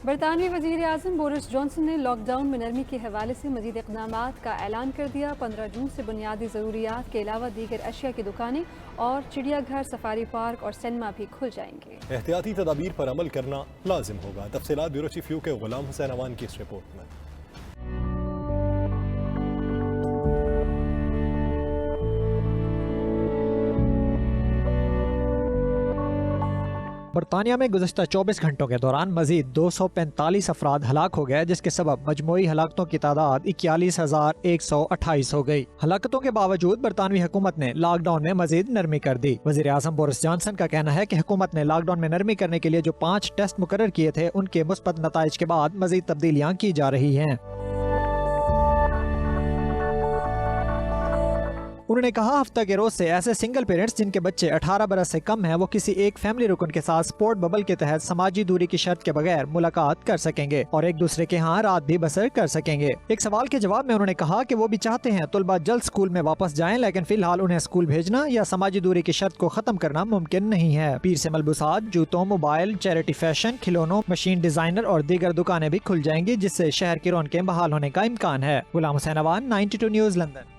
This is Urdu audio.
برطانوی وزیر اعظم بورس جانسن نے لاک ڈاؤن میں نرمی کے حوالے سے مزید اقدامات کا اعلان کر دیا۔ 15 جون سے بنیادی ضروریات کے علاوہ دیگر اشیاء کی دکانیں اور چڑیا گھر، سفاری پارک اور سینما بھی کھل جائیں گے۔ احتیاطی تدابیر پر عمل کرنا لازم ہوگا۔ تفصیلات بیورو چیف یو کے غلام حسین اوان کی اس رپورٹ میں۔ برطانیہ میں گزشتہ 24 گھنٹوں کے دوران مزید 245 افراد ہلاک ہو گئے، جس کے سبب مجموعی ہلاکتوں کی تعداد 41,128 ہو گئی۔ ہلاکتوں کے باوجود برطانوی حکومت نے لاک ڈاؤن میں مزید نرمی کر دی۔ وزیر اعظم بورس جانسن کا کہنا ہے کہ حکومت نے لاک ڈاؤن میں نرمی کرنے کے لیے جو 5 ٹیسٹ مقرر کیے تھے، ان کے مثبت نتائج کے بعد مزید تبدیلیاں کی جا رہی ہیں۔ انہوں نے کہا ہفتہ کے روز سے ایسے سنگل پیرنٹس جن کے بچے 18 برس سے کم ہیں، وہ کسی ایک فیملی رکن کے ساتھ سپورٹ ببل کے تحت سماجی دوری کی شرط کے بغیر ملاقات کر سکیں گے اور ایک دوسرے کے ہاں رات بھی بسر کر سکیں گے۔ ایک سوال کے جواب میں انہوں نے کہا کہ وہ بھی چاہتے ہیں طلبہ جلد سکول میں واپس جائیں، لیکن فی الحال انہیں سکول بھیجنا یا سماجی دوری کی شرط کو ختم کرنا ممکن نہیں ہے۔ پیر سے ملبوسات، جوتوں، موبائل، چیریٹی فیشن، کھلونوں، مشین ڈیزائنر اور دیگر دکانیں بھی کھل جائیں گی، جس سے شہر کی رونقیں بحال ہونے کا امکان ہے۔ غلام حسین اوان، 92 نیوز، لندن۔